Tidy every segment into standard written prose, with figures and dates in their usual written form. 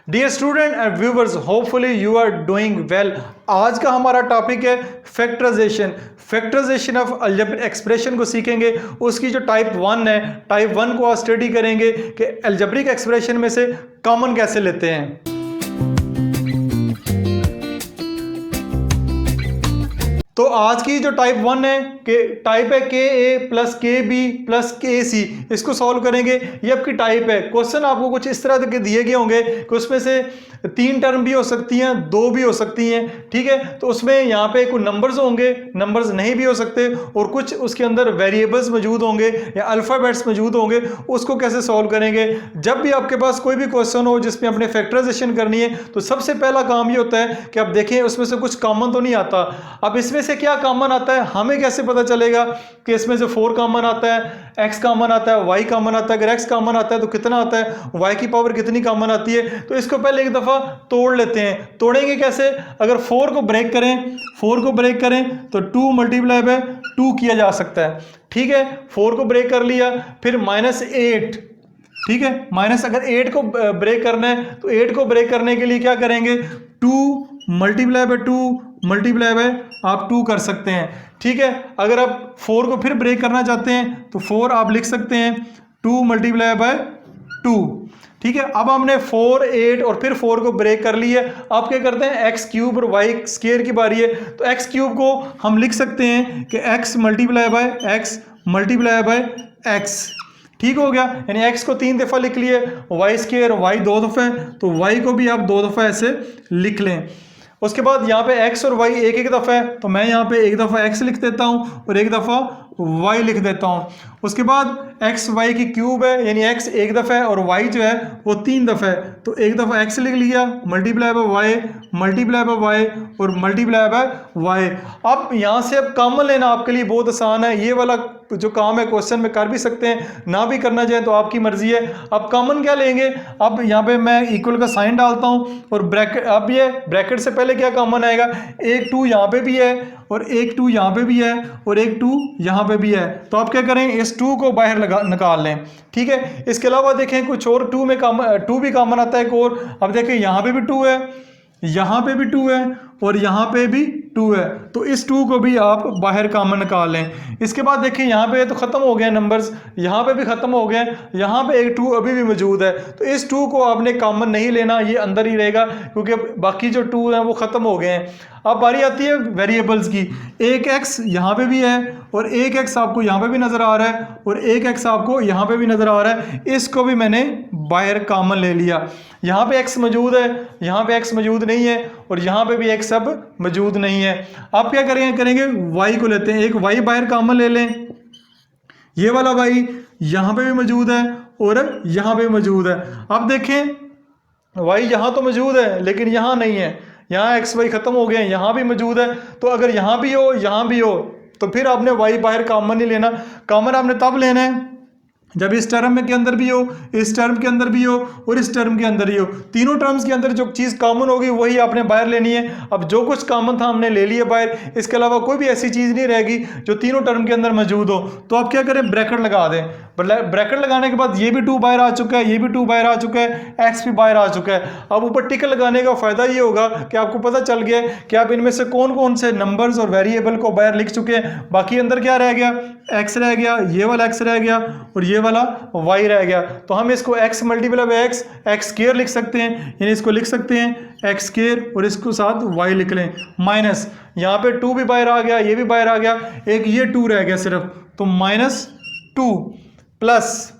Dear student and viewers, hopefully you are doing well. आज का हमारा टॉपिक है फैक्टराइजेशन ऑफ अलजेब्रिक एक्सप्रेशन को सीखेंगे। उसकी जो टाइप 1 है, टाइप 1 को आज स्टडी करेंगे कि अलजेब्रिक एक्सप्रेशन में से कॉमन कैसे लेते हैं। तो आज की जो टाइप 1 है कि टाइप है के ए प्लस के बी प्लस के सी, इसको सॉल्व करेंगे। ये आपकी टाइप है। क्वेश्चन आपको कुछ इस तरह के दिए गए होंगे कि उसमें से 3 टर्म भी हो सकती हैं, 2 भी हो सकती हैं, ठीक है। तो उसमें यहाँ पे कुछ नंबर्स होंगे, नंबर्स नहीं भी हो सकते, और कुछ उसके अंदर वेरिएबल्स मौजूद होंगे या अल्फ़ाबेट्स मौजूद होंगे। उसको कैसे सॉल्व करेंगे। जब भी आपके पास कोई भी क्वेश्चन हो जिसमें अपने फैक्टराइजेशन करनी है, तो सबसे पहला काम ये होता है कि आप देखें उसमें से कुछ कॉमन तो नहीं आता। अब इसमें से क्या कॉमन आता है हमें कैसे पता चलेगा कि इसमें से 4 कॉमन आता है, x कॉमन आता है, y कॉमन आता है। अगर x कॉमन आता है तो कितना आता है, y की पावर कितनी कॉमन आती है। तो इसको पहले एक दफा तोड़ लेते हैं। तोड़ेंगे कैसे। अगर 4 को ब्रेक करें तो 2 मल्टीप्लाई बाय 2 किया जा सकता है, ठीक है। 4 को ब्रेक कर लिया, फिर -8, ठीक है। माइनस अगर 8 को ब्रेक करना है तो 8 को ब्रेक करने के लिए क्या करेंगे, 2 मल्टीप्लाई बाय 2 मल्टीप्लाई बाय आप 2 कर सकते हैं, ठीक है। अगर आप 4 को फिर ब्रेक करना चाहते हैं तो 4 आप लिख सकते हैं 2 मल्टीप्लाई बाय 2, ठीक है। अब हमने 4, 8 और फिर 4 को ब्रेक कर लिया। अब क्या करते हैं, एक्स क्यूब और वाई स्क्वायर की बारी है। तो एक्स क्यूब को हम लिख सकते हैं कि एक्स मल्टीप्लाई बाय एक्स, ठीक हो गया। यानी x को 3 दफ़ा लिख लिए, वाई स्क्वायर y 2 दफ़ा, तो y को भी आप 2 दफ़ा ऐसे लिख लें। उसके बाद यहाँ पे x और y एक एक दफ़ा है, तो मैं यहाँ पे एक दफ़ा x लिख देता हूँ और एक दफ़ा y लिख देता हूँ। उसके बाद x y की क्यूब है, यानी x एक दफ़ा है और y जो है वो 3 दफ़ा है, तो एक दफ़ा x लिख लिया, मल्टीप्लाई बाय y और मल्टीप्लाई बाय y। अब यहाँ से अब कॉमन लेना आपके लिए बहुत आसान है। ये वाला जो काम है क्वेश्चन में कर भी सकते हैं, ना भी करना चाहे तो आपकी मर्जी है। अब कॉमन क्या लेंगे। अब यहाँ पे मैं इक्वल का साइन डालता हूँ और ब्रैकेट, अब ये ब्रैकेट से पहले क्या कॉमन आएगा, एक 2 यहाँ पे भी है और एक 2 यहाँ पे भी है और एक 2 यहाँ पे भी है। तो आप क्या करें, इस 2 को बाहर निकाल लें, ठीक है। इसके अलावा देखें कुछ और 2 में 2 भी कॉमन आता है एक और। अब देखें यहाँ पे भी 2 है, यहाँ पे भी 2 है और यहाँ पे भी 2 है, तो इस 2 को भी आप बाहर कॉमन निकाल लें। इसके बाद देखिए यहाँ पे तो ख़त्म हो गए नंबर्स, यहाँ पे भी ख़त्म हो गए, यहाँ पे एक 2 अभी भी मौजूद है, तो इस 2 को आपने कॉमन नहीं लेना, ये अंदर ही रहेगा क्योंकि बाकी जो 2 हैं वो ख़त्म हो गए हैं। अब बारी आती है वेरिएबल्स की। एक x यहाँ पे भी है और एक x आपको यहाँ पे भी नज़र आ रहा है और एक x आपको यहाँ पे भी नज़र आ रहा है। इसको भी मैंने बाहर कॉमन ले लिया। यहाँ पे x मौजूद है, यहाँ पे x मौजूद नहीं है और यहाँ पे भी x अब मौजूद नहीं है। आप क्या करेंगे y को लेते हैं, एक y बाहर कॉमन ले लें। ये वाला y यहाँ पे भी मौजूद है और यहाँ पे भी मौजूद है। अब देखें y यहाँ तो मौजूद है लेकिन यहाँ नहीं है, यहाँ x y खत्म हो गए, यहाँ भी मौजूद है। तो अगर यहाँ भी हो यहाँ भी हो तो फिर आपने y बाहर कॉमन नहीं लेना। कॉमन आपने तब लेना है जब इस टर्म के अंदर भी हो, इस टर्म के अंदर भी हो और इस टर्म के अंदर ही हो। तीनों टर्म्स के अंदर जो चीज़ कॉमन होगी वही आपने बाहर लेनी है। अब जो कुछ कॉमन था हमने ले लिया बाहर, इसके अलावा कोई भी ऐसी चीज़ नहीं रहेगी जो तीनों टर्म के अंदर मौजूद हो। तो आप क्या करें, ब्रैकेट लगा दें। ब्रैकेट लगाने के बाद ये भी 2 बाहर आ चुका है, ये भी 2 बाहर आ चुका है, एक्स भी बाहर आ चुका है। अब ऊपर टिक लगाने का फ़ायदा ये होगा कि आपको पता चल गया कि आप इनमें से कौन कौन से नंबर्स और वेरिएबल को बाहर लिख चुके हैं। बाकी अंदर क्या रह गया, एक्स रह गया, ये वाला एक्स रह गया और ये वाला वाई रह गया। तो हम इसको x multiply by x square लिख सकते हैं, यानी इसको लिख सकते हैं एक्स स्क्वायर और इसको साथ वाई लिख लें। माइनस यहाँ पे 2 भी बाहर आ गया, ये भी बाहर आ गया, एक ये 2 रह गया सिर्फ, तो -2 प्लस,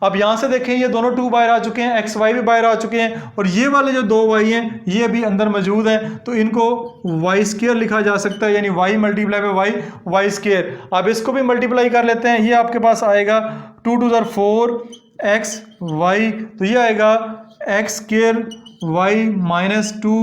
अब यहाँ से देखें ये दोनों 2 बाहर आ चुके हैं, एक्स वाई भी बाहर आ चुके हैं और ये वाले जो 2 वाई हैं ये अभी अंदर मौजूद हैं, तो इनको वाई स्क्वायर लिखा जा सकता है, यानी y multiply by y square. अब इसको भी मल्टीप्लाई कर लेते हैं। ये आपके पास आएगा 2 2 4 एक्स वाई, तो ये आएगा x square y -2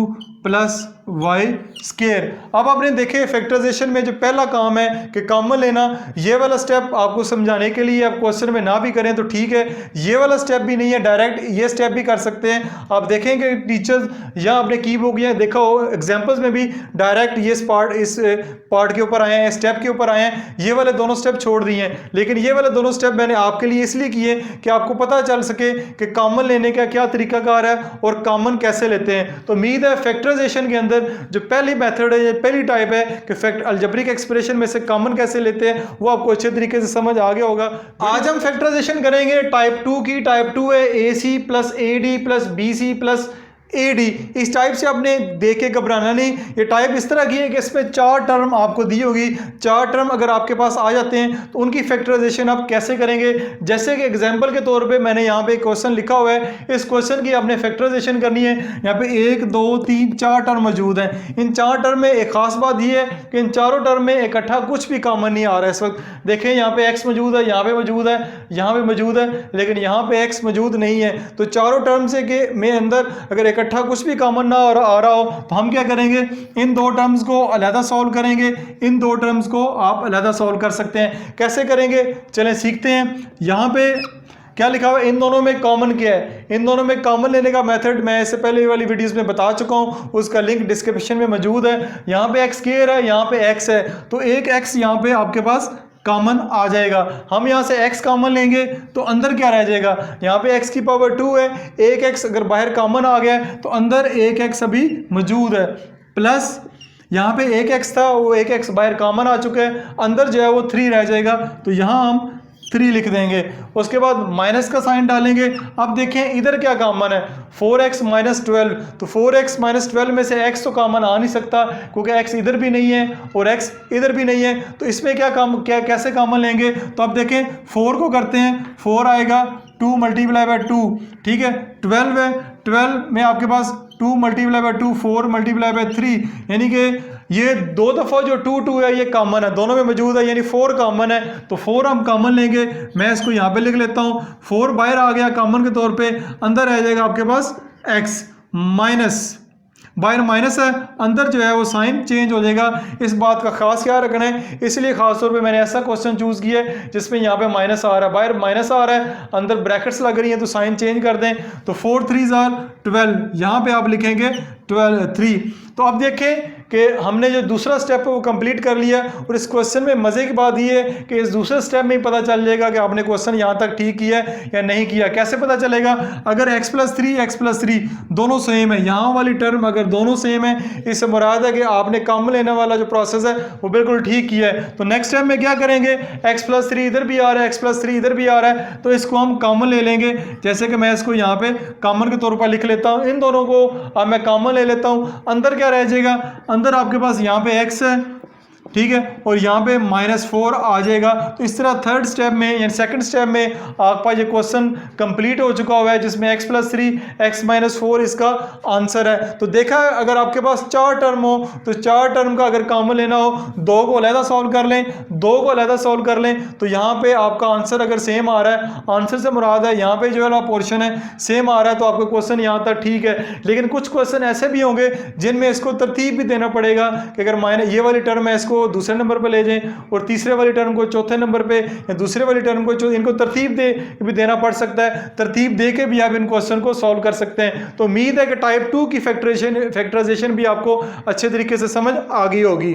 plus y square. अब आपने देखे फैक्टराइजेशन में जो पहला काम है कि कॉमन लेना, ये वाला स्टेप आपको समझाने के लिए आप क्वेश्चन में ना भी करें तो ठीक है, ये वाला स्टेप भी नहीं है, डायरेक्ट ये स्टेप भी कर सकते हैं। आप देखेंगे टीचर्स या आपने की बुक या देखा हो एग्जाम्पल्स में भी डायरेक्ट ये इस पार्ट के ऊपर आए हैं, स्टेप के ऊपर आए हैं, ये वाले दोनों स्टेप छोड़ दिए हैं। लेकिन ये वाले दोनों स्टेप मैंने आपके लिए इसलिए किए कि आपको पता चल सके कि कॉमन लेने का क्या तरीकाकार है और कॉमन कैसे लेते हैं। तो उम्मीद है फैक्टराइजेशन के अंदर जो पहली मेथड है, पहली टाइप है कि अलजेब्रिक एक्सप्रेशन में से कॉमन कैसे लेते हैं, वो आपको अच्छे तरीके से समझ आ गया होगा। आज हम फैक्टराइजेशन करेंगे टाइप 2 की। टाइप 2 है AC plus AD plus BC plus AD। इस टाइप से आपने देख के घबराना नहीं। ये टाइप इस तरह की है कि इसमें 4 टर्म आपको दी होगी। 4 टर्म अगर आपके पास आ जाते हैं तो उनकी फैक्टराइजेशन आप कैसे करेंगे। जैसे कि एग्जांपल के तौर पे मैंने यहाँ पे एक क्वेश्चन लिखा हुआ है, इस क्वेश्चन की आपने फैक्टराइजेशन करनी है। यहाँ पे 1 2 3 4 टर्म मौजूद हैं। इन 4 टर्म में एक खास बात यह है कि इन चारों टर्म में इकट्ठा कुछ भी कॉमन नहीं आ रहा है। इस वक्त देखें यहाँ पे x मौजूद है, यहाँ पे मौजूद है, यहाँ पे मौजूद है, लेकिन यहाँ पे x मौजूद नहीं है। तो चारों टर्म से के में अंदर अगर इकट्ठा कुछ भी कॉमन ना आ रहा हो तो हम क्या करेंगे, इन 2 टर्म्स को अलग सॉल्व करेंगे। इन 2 टर्म्स को आप अलग सॉल्व कर सकते हैं। कैसे करेंगे चलें सीखते हैं। यहाँ पे क्या लिखा हुआ है, इन दोनों में कॉमन क्या है। इन दोनों में कॉमन लेने का मेथड मैं इससे पहले वाली वीडियोस में बता चुका हूँ, उसका लिंक डिस्क्रिप्शन में मौजूद है। यहाँ पे x स्क्वायर है, यहाँ पे x है, तो एक x यहाँ पे आपके पास कॉमन आ जाएगा। हम यहाँ से x कॉमन लेंगे तो अंदर क्या रह जाएगा, यहाँ पे x की पावर 2 है, एक x अगर बाहर कॉमन आ गया तो अंदर एक x अभी मौजूद है, प्लस यहाँ पे एक x था, वो एक x बाहर कॉमन आ चुका है, अंदर जो है वो 3 रह जाएगा। तो यहाँ हम 3 लिख देंगे, उसके बाद माइनस का साइन डालेंगे। अब देखें इधर क्या कॉमन है, 4x माइनस 12, तो 4x माइनस 12 में से x तो कॉमन आ नहीं सकता क्योंकि x इधर भी नहीं है और x इधर भी नहीं है। तो इसमें कैसे कॉमन लेंगे, तो अब देखें 4 को करते हैं, 4 आएगा 2 मल्टीप्लाई बाय 2, ठीक है। 12 है, 12 में आपके पास 2 मल्टीप्लाई बाय 2 4 मल्टीप्लाई बाय 3, यानी कि ये 2 दफ़ा जो 2 2 है ये कॉमन है, दोनों में मौजूद है, यानी 4 कॉमन है। तो 4 हम कॉमन लेंगे, मैं इसको यहाँ पे लिख लेता हूँ। 4 बाहर आ गया कॉमन के तौर पे, अंदर रह जाएगा आपके पास x माइनस, बाहर माइनस है, अंदर जो है वो साइन चेंज हो जाएगा। इस बात का खास ख्याल रखना है, इसलिए खास तौर पे मैंने ऐसा क्वेश्चन चूज किया है जिसमें यहाँ पे माइनस आ रहा है, बाहर माइनस आ रहा है, अंदर ब्रैकेट्स लग रही हैं, तो साइन चेंज कर दें। तो 4 3 12, यहाँ पे आप लिखेंगे 3। तो अब देखें कि हमने जो दूसरा स्टेप है वो कंप्लीट कर लिया। और इस क्वेश्चन में मज़े की बात ये है कि इस दूसरे स्टेप में ही पता चल जाएगा कि आपने क्वेश्चन यहाँ तक ठीक किया है या नहीं किया। कैसे पता चलेगा, अगर x प्लस 3 दोनों सेम है, यहाँ वाली टर्म अगर दोनों सेम है, इससे मुराद है कि आपने कॉमन लेने वाला जो प्रोसेस है वो बिल्कुल ठीक किया है। तो नेक्स्ट स्टेप में क्या करेंगे, x प्लस 3 इधर भी आ रहा है, x प्लस 3 इधर भी आ रहा है, तो इसको हम कॉमन ले लेंगे। जैसे कि मैं इसको यहाँ पे कॉमन के तौर पर लिख लेता हूँ, इन दोनों को अब मैं कॉमन ले लेता हूँ। अंदर क्या रह जाएगा, अंदर आपके पास यहाँ पे x है, ठीक है, और यहाँ पे -4 आ जाएगा। तो इस तरह थर्ड स्टेप में यानी सेकंड स्टेप में आपका ये क्वेश्चन कंप्लीट हो चुका हुआ है, जिसमें x प्लस 3 x माइनस 4 इसका आंसर है। तो देखा अगर आपके पास 4 टर्म हो तो 4 टर्म का अगर कॉमन लेना हो, 2 को अलहदा सॉल्व कर लें, 2 को अलहदा सॉल्व कर लें, तो यहाँ पे आपका आंसर अगर सेम आ रहा है, आंसर से मुराद है यहाँ पे जो है पोर्शन है सेम आ रहा है, तो आपका क्वेश्चन यहाँ तक ठीक है। लेकिन कुछ क्वेश्चन ऐसे भी होंगे जिनमें इसको तरतीब भी देना पड़ेगा कि अगर ये वाली टर्म है इसको दूसरे नंबर पे ले जाएं और तीसरे वाली टर्म को चौथे नंबर पे या दूसरे वाली टर्म को इनको तरतीब भी देना पड़ सकता है। तरतीब दे के भी आप इन क्वेश्चन को सॉल्व कर सकते हैं। तो उम्मीद है कि टाइप 2 की फैक्टराइजेशन भी आपको अच्छे तरीके से समझ आ गई होगी।